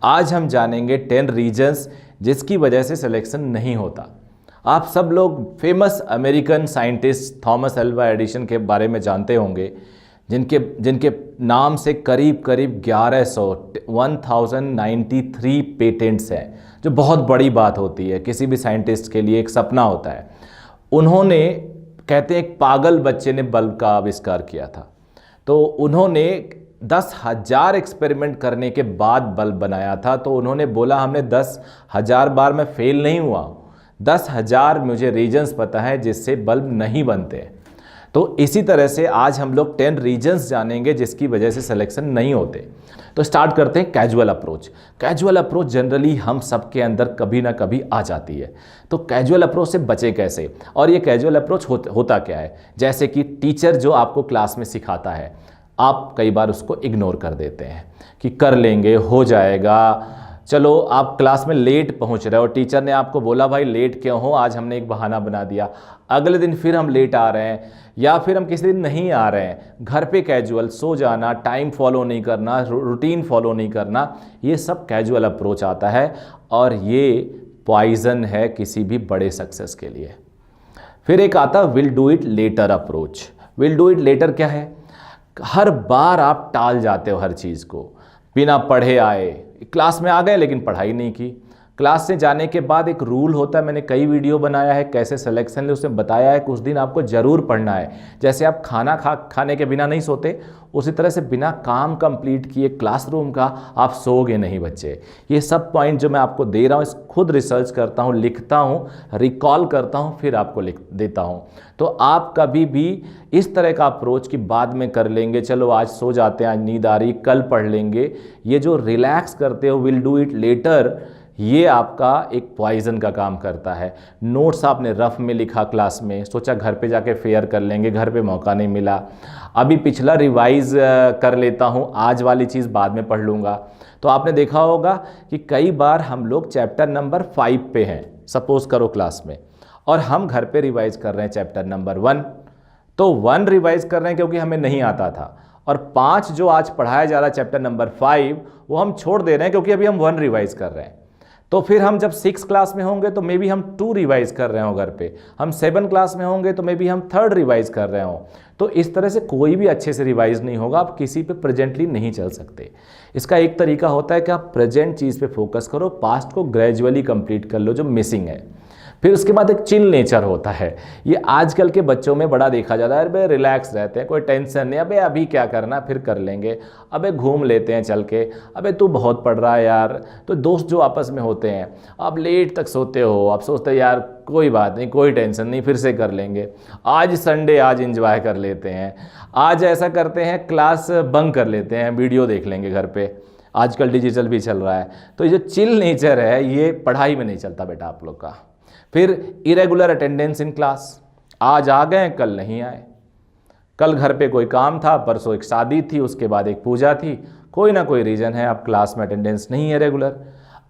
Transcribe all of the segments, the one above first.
आज हम जानेंगे 10 रीजंस जिसकी वजह से सिलेक्शन नहीं होता। आप सब लोग famous American scientist Thomas Alva Edison के बारे में जानते होंगे, जिनके नाम से करीब करीब 1093 पेटेंट्स हैं, जो बहुत बड़ी बात होती है, किसी भी साइंटिस्ट के लिए एक सपना होता है। उन्होंने, कहते हैं एक पागल बच्चे ने बल्ब का आविष्कार किया था, तो उन्होंने 10,000 एक्सपेरिमेंट करने के बाद बल्ब बनाया था। तो उन्होंने बोला हमने 10,000 बार में फेल नहीं हुआ, 10,000 मुझे रीजंस पता है जिससे बल्ब नहीं बनते। तो इसी तरह से आज हम लोग 10 रीजंस जानेंगे जिसकी वजह से सिलेक्शन नहीं होते। तो स्टार्ट करते हैं casual approach. Casual approach generally हम सबके अंदर कभी ना कभी आ जाती है। तो कैजुअल अप्रोच से बचे कैसे, और ये कैजुअल अप्रोच होता क्या है? जैसे कि टीचर जो आपको क्लास में सिखाता है, आप कई बार उसको इग्नोर कर देते हैं कि कर लेंगे, हो जाएगा। चलो आप क्लास में लेट पहुंच रहे हो, टीचर ने आपको बोला भाई लेट क्यों हो, आज हमने एक बहाना बना दिया, अगले दिन फिर हम लेट आ रहे हैं, या फिर हम किसी दिन नहीं आ रहे हैं। घर पे कैजुअल, सो जाना, टाइम फॉलो नहीं करना, रूटीन फॉलो नहीं करना, ये सब कैजुअल अप्रोच आता है, और ये पॉइजन है किसी भी बड़े सक्सेस के लिए। फिर एक आता will do it later approach. Will do it later क्या है? हर बार आप टाल जाते हो हर चीज़ को, बिना पढ़े आए, क्लास में आ गए लेकिन पढ़ाई नहीं की। क्लास से जाने के बाद एक रूल होता है, मैंने कई वीडियो बनाया है कैसे सिलेक्शन ले, उसमें बताया है कि उस दिन आपको ज़रूर पढ़ना है। जैसे आप खाने के बिना नहीं सोते, उसी तरह से बिना काम कंप्लीट किए क्लासरूम का आप सोओगे नहीं बच्चे। ये सब पॉइंट जो मैं आपको दे रहा हूँ, इस खुद रिसर्च करता हूँ, लिखता हूँ, रिकॉल करता हूँ, फिर आपको लिख देता हूँ। तो आप कभी भी इस तरह का अप्रोच कि बाद में कर लेंगे, चलो आज सो जाते हैं, आज नींद आ रही, कल पढ़ लेंगे, ये जो रिलैक्स करते हो विल डू इट लेटर, ये आपका एक पॉइजन का काम करता है। नोट्स आपने रफ में लिखा क्लास में, सोचा घर पे जाके फेयर कर लेंगे, घर पे मौका नहीं मिला, अभी पिछला रिवाइज कर लेता हूँ, आज वाली चीज़ बाद में पढ़ लूँगा। तो आपने देखा होगा कि कई बार हम लोग चैप्टर नंबर 5 पे हैं, सपोज करो क्लास में, और हम घर पे रिवाइज कर रहे हैं चैप्टर नंबर 1। तो 1 रिवाइज कर रहे हैं क्योंकि हमें नहीं आता था, और 5 जो आज पढ़ाया जा रहा है चैप्टर नंबर 5, वो हम छोड़ दे रहे हैं क्योंकि अभी हम 1 रिवाइज कर रहे हैं। तो फिर हम जब 6 क्लास में होंगे तो मे बी हम 2 रिवाइज कर रहे हो घर पे, हम 7 क्लास में होंगे तो मे बी हम 3rd रिवाइज कर रहे हो। तो इस तरह से कोई भी अच्छे से रिवाइज नहीं होगा, आप किसी पे प्रेजेंटली नहीं चल सकते। इसका एक तरीका होता है कि आप प्रेजेंट चीज़ पे फोकस करो, पास्ट को ग्रेजुअली कंप्लीट कर लो जो मिसिंग है। फिर उसके बाद एक चिल नेचर होता है, ये आजकल के बच्चों में बड़ा देखा जाता है। अरे रिलैक्स रहते हैं, कोई टेंशन नहीं, अबे अभी क्या करना, फिर कर लेंगे, अबे घूम लेते हैं चल के, अबे तू बहुत पढ़ रहा है यार। तो दोस्त जो आपस में होते हैं, आप लेट तक सोते हो, आप सोचते हो यार कोई बात नहीं, कोई टेंशन नहीं, फिर से कर लेंगे, आज संडे, आज इंजॉय कर लेते हैं, आज ऐसा करते हैं क्लास बंक कर लेते हैं, वीडियो देख लेंगे घर पे, आजकल डिजिटल भी चल रहा है। तो ये जो चिल नेचर है ये पढ़ाई में नहीं चलता बेटा आप लोग का। फिर इरेगुलर अटेंडेंस इन क्लास, आज आ गए कल नहीं आए, कल घर पे कोई काम था, परसों एक शादी थी, उसके बाद एक पूजा थी, कोई ना कोई रीज़न है आप क्लास में अटेंडेंस नहीं है रेगुलर।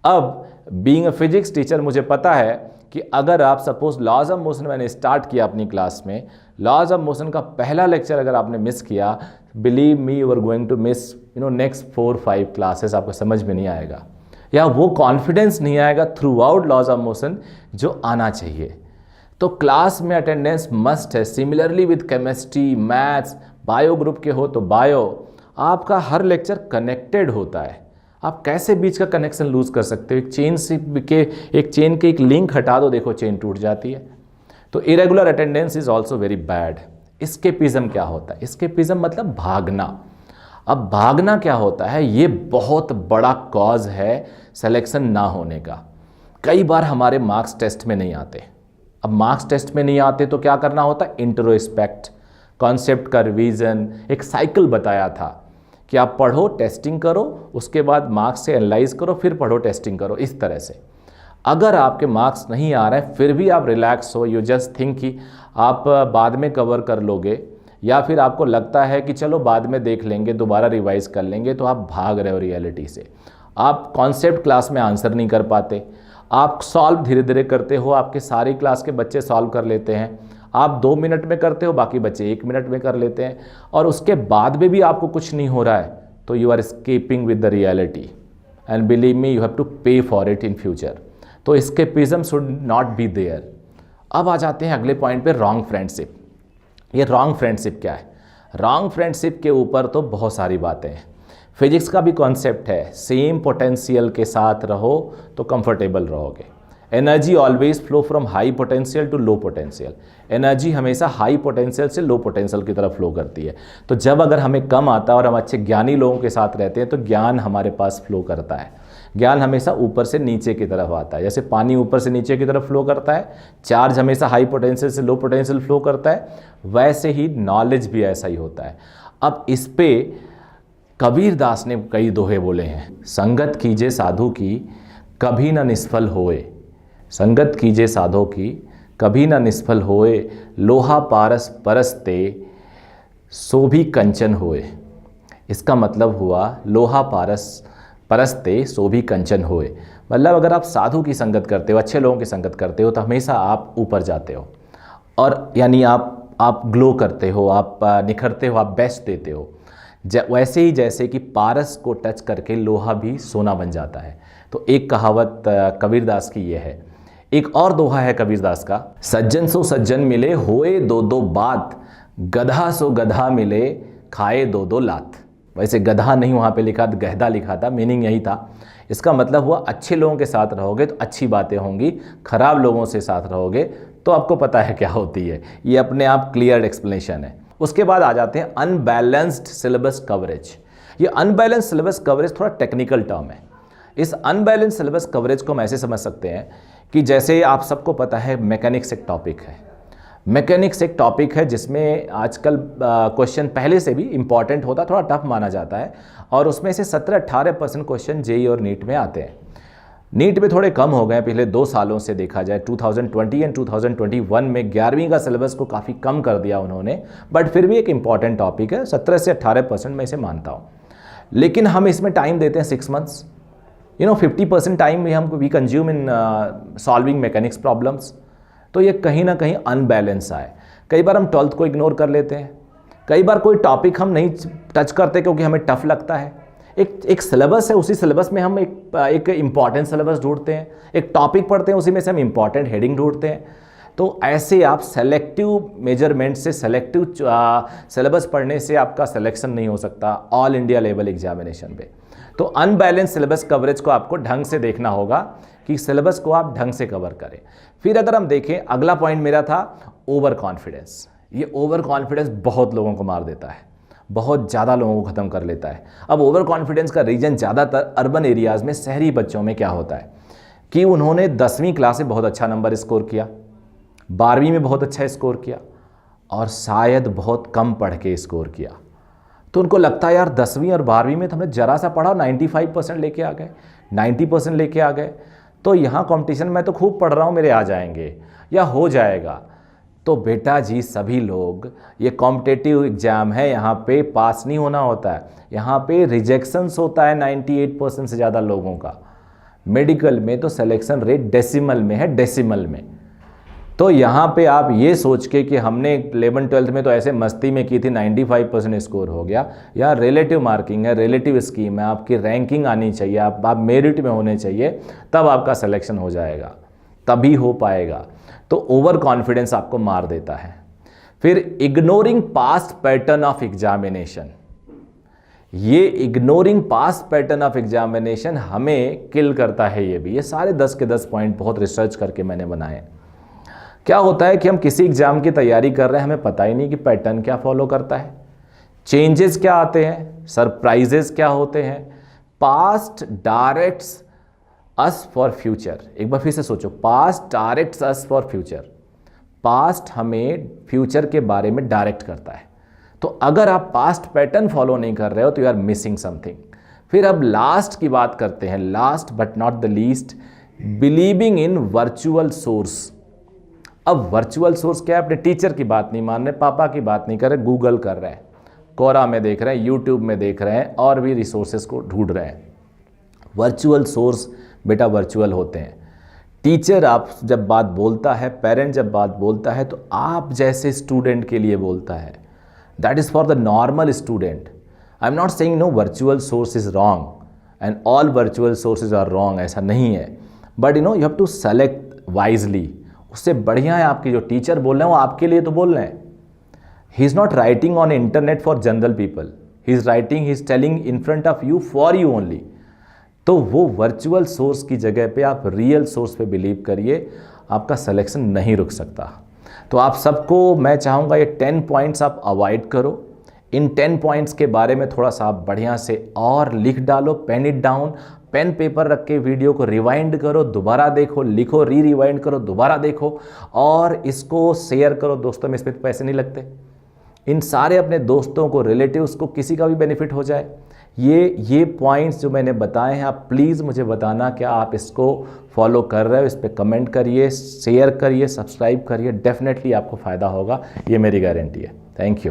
अब बीइंग अ फिजिक्स टीचर मुझे पता है कि अगर आप सपोज लॉज ऑफ मोशन मैंने स्टार्ट किया अपनी क्लास में, लॉज ऑफ मोशन का पहला लेक्चर अगर आपने मिस किया, believe me you are going to miss next 4-5 classes, आपको समझ में नहीं आएगा, या वो कॉन्फिडेंस नहीं आएगा throughout laws of motion जो आना चाहिए। तो क्लास में अटेंडेंस मस्ट है। Similarly with chemistry, maths, bio group के हो तो बायो, आपका हर लेक्चर कनेक्टेड होता है। आप कैसे बीच का कनेक्शन लूज कर सकते हो? एक चेन के एक लिंक हटा दो, देखो चेन टूट जाती है। तो irregular attendance is also very bad. Escapism क्या होता है? एस्केपिज्म मतलब भागना। अब भागना क्या होता है? ये बहुत बड़ा कॉज है सिलेक्शन ना होने का। कई बार हमारे मार्क्स टेस्ट में नहीं आते। अब मार्क्स टेस्ट में नहीं आते तो क्या करना होता है? इंट्रोस्पेक्ट, कॉन्सेप्ट का रिवीजन, एक साइकिल बताया था कि आप पढ़ो, टेस्टिंग करो, उसके बाद मार्क्स से एनालाइज करो, फिर पढ़ो, टेस्टिंग करो, इस तरह से। अगर आपके मार्क्स नहीं आ रहे हैं फिर भी आप रिलैक्स हो, यू जस्ट थिंक कि आप बाद में कवर कर लोगे, या फिर आपको लगता है कि चलो बाद में देख लेंगे, दोबारा रिवाइज कर लेंगे, तो आप भाग रहे हो रियलिटी से। आप कॉन्सेप्ट क्लास में आंसर नहीं कर पाते, आप सॉल्व धीरे धीरे करते हो, आपके सारी क्लास के बच्चे सॉल्व कर लेते हैं, आप 2 मिनट में करते हो, बाकी बच्चे 1 मिनट में कर लेते हैं, और उसके बाद में भी आपको कुछ नहीं हो रहा है, तो you are escaping with the reality. And believe me you have to pay for it in future. तो escapism should not be there. अब आ जाते हैं अगले पॉइंट पे, रॉन्ग फ्रेंडशिप। ये रॉन्ग फ्रेंडशिप क्या है? रॉन्ग फ्रेंडशिप के ऊपर तो बहुत सारी बातें हैं। फिजिक्स का भी कॉन्सेप्ट है, सेम पोटेंशियल के साथ रहो तो कंफर्टेबल रहोगे। Energy always flow from high potential to low potential. Energy हमेशा हाई पोटेंशियल से लो पोटेंशियल की तरफ फ्लो करती है। तो जब अगर हमें कम आता है और हम अच्छे ज्ञानी लोगों के साथ रहते हैं तो ज्ञान हमारे पास फ्लो करता है। ज्ञान हमेशा ऊपर से नीचे की तरफ आता है। जैसे पानी ऊपर से नीचे की तरफ फ्लो करता है, चार्ज हमेशा हाई पोटेंशियल से लो पोटेंशियल फ्लो करता है, वैसे ही नॉलेज भी ऐसा ही होता है। अब इस पे कबीर दास ने कई दोहे बोले हैं, संगत कीजे साधु की कभी न निष्फल होए। संगत कीजे साधु की कभी न निष्फल होए, लोहा पारस परसते सो भी कंचन होए। इसका मतलब हुआ लोहा पारस परसते सो भी कंचन होए। मतलब अगर आप साधु की संगत करते हो, अच्छे लोगों की संगत करते हो तो हमेशा आप ऊपर जाते हो, और यानी आप ग्लो करते हो, आप निखरते हो, आप बेस्ट देते हो। वैसे ही जैसे कि पारस को टच करके लोहा भी सोना बन जाता है। तो एक कहावत कबीरदास की ये है। एक और दोहा है कबीरदास का, सज्जन सो सज्जन मिले होए दो दो बात, गधा सो गधा मिले खाए दो दो लात। वैसे गधा नहीं वहाँ पे लिखा, गहदा लिखा था, मीनिंग यही था। इसका मतलब हुआ अच्छे लोगों के साथ रहोगे तो अच्छी बातें होंगी, खराब लोगों से साथ रहोगे तो आपको पता है क्या होती है। ये अपने आप क्लियर एक्सप्लेनेशन है। उसके बाद आ जाते हैं अनबैलेंस्ड सिलेबस कवरेज। ये अनबैलेंस्ड सिलेबस कवरेज थोड़ा टेक्निकल टर्म है। इस अनबैलेंस्ड सिलेबस कवरेज को हम ऐसे समझ सकते हैं कि जैसे आप सबको पता है मैकेनिक्स एक टॉपिक है। मैकेनिक्स एक टॉपिक है जिसमें आजकल क्वेश्चन पहले से भी इम्पॉर्टेंट होता, थोड़ा टफ माना जाता है, और उसमें से 17-18% क्वेश्चन जेईई और नीट में आते हैं। नीट में थोड़े कम हो गए पिछले 2 सालों से देखा जाए। 2020 एंड 2021 में 11वीं का सिलेबस को काफ़ी कम कर दिया उन्होंने, बट फिर भी एक इम्पॉर्टेंट टॉपिक है। 17 से 18% मैं इसे मानता हूँ। लेकिन हम इसमें टाइम देते हैं 6 months. 50% time we consume in solving mechanics problems. तो ये कहीं ना कहीं अनबैलेंस है। कई बार हम 12th को इग्नोर कर लेते हैं, कई बार कोई टॉपिक हम नहीं टच करते क्योंकि हमें टफ लगता है। एक सिलेबस है, उसी सिलेबस में हम एक इम्पॉर्टेंट सिलेबस ढूंढते हैं, एक टॉपिक पढ़ते हैं, उसी में से हम इम्पॉर्टेंट हेडिंग ढूंढते हैं। तो ऐसे आप सेलेक्टिव मेजरमेंट से, सेलेक्टिव सिलेबस पढ़ने से आपका सिलेक्शन नहीं हो सकता ऑल इंडिया लेवल एग्जामिनेशन पे। तो अनबैलेंस सिलेबस कवरेज को आपको ढंग से देखना होगा कि सिलेबस को आप ढंग से कवर करें। फिर अगर हम देखें, अगला पॉइंट मेरा था ओवर कॉन्फिडेंस। ये ओवर कॉन्फिडेंस बहुत लोगों को मार देता है, बहुत ज़्यादा लोगों को ख़त्म कर लेता है। अब ओवर कॉन्फिडेंस का रीजन ज़्यादातर अर्बन एरियाज़ में, शहरी बच्चों में क्या होता है कि उन्होंने 10वीं क्लास में बहुत अच्छा नंबर स्कोर किया, 12वीं में बहुत अच्छा स्कोर किया, और शायद बहुत कम पढ़ के स्कोर किया। तो उनको लगता है यार 10वीं और 12वीं में तो हमने ज़रा सा पढ़ा, 95% लेके आ गए, 90% लेके आ गए, तो यहाँ कंपटीशन में तो खूब पढ़ रहा हूँ, मेरे आ जाएंगे या हो जाएगा। तो बेटा जी, सभी लोग, ये कॉम्पिटिटिव एग्ज़ाम है, यहाँ पे पास नहीं होना होता है, यहाँ पे रिजेक्शंस होता है 98% से ज़्यादा लोगों का। मेडिकल में तो सिलेक्शन रेट डेसिमल में है, डेसिमल में। तो यहाँ पे आप ये सोच के कि हमने 11-12 में तो ऐसे मस्ती में की थी, 95% स्कोर हो गया, या रिलेटिव मार्किंग है, रिलेटिव स्कीम है, आपकी रैंकिंग आनी चाहिए, आप मेरिट में होने चाहिए, तब आपका सिलेक्शन हो जाएगा, तभी हो पाएगा। तो ओवर कॉन्फिडेंस आपको मार देता है। फिर ignoring past pattern of examination. ये ignoring past pattern of examination हमें किल करता है। ये सारे 10 के 10 पॉइंट बहुत रिसर्च करके मैंने बनाए। क्या होता है कि हम किसी एग्जाम की तैयारी कर रहे हैं, हमें पता ही नहीं कि पैटर्न क्या फॉलो करता है, चेंजेस क्या आते हैं, सरप्राइजेस क्या होते हैं। Past directs us for future. एक बार फिर से सोचो, past directs us for future. Past हमें फ्यूचर के बारे में डायरेक्ट करता है। तो अगर आप पास्ट पैटर्न फॉलो नहीं कर रहे हो तो यू आर मिसिंग समथिंग। फिर अब लास्ट की बात करते हैं, last but not the least, believing in virtual source. अब वर्चुअल सोर्स क्या है? अपने टीचर की बात नहीं मान रहे, पापा की बात नहीं कर रहे, गूगल कर रहे हैं, कोरा में देख रहे हैं, यूट्यूब में देख रहे हैं, और भी रिसोर्सेज को ढूंढ रहे हैं। वर्चुअल सोर्स बेटा वर्चुअल होते हैं। टीचर आप जब बात बोलता है, पेरेंट जब बात बोलता है, तो आप जैसे स्टूडेंट के लिए बोलता है। That is for the normal student. I am not saying no virtual source is wrong, and all virtual sources are wrong, ऐसा नहीं है, but you have to select wisely. उससे बढ़िया है आपके जो टीचर बोल रहे हैं वो आपके लिए तो बोल रहे हैं। He is not writing on internet for general people, he is writing, he is telling in front of you for you only. तो वो वर्चुअल सोर्स की जगह पे आप रियल सोर्स पे बिलीव करिए, आपका सिलेक्शन नहीं रुक सकता। तो आप सबको मैं चाहूँगा ये 10 पॉइंट्स आप अवॉइड करो। इन 10 पॉइंट्स के बारे में थोड़ा सा आप बढ़िया से और लिख डालो, pen it down, pen paper रख के वीडियो को रिवाइंड करो, दोबारा देखो, लिखो, रिवाइंड करो, दोबारा देखो और इसको शेयर करो दोस्तों में। इस पर पैसे नहीं लगते। इन सारे अपने दोस्तों को, रिलेटिव्स को, किसी का भी बेनिफिट हो जाए। ये पॉइंट्स जो मैंने बताए हैं, आप प्लीज़ मुझे बताना क्या आप इसको फॉलो कर रहे हो। इस पर कमेंट करिए, शेयर करिए, सब्सक्राइब करिए, डेफिनेटली आपको फ़ायदा होगा, ये मेरी गारंटी है। Thank you.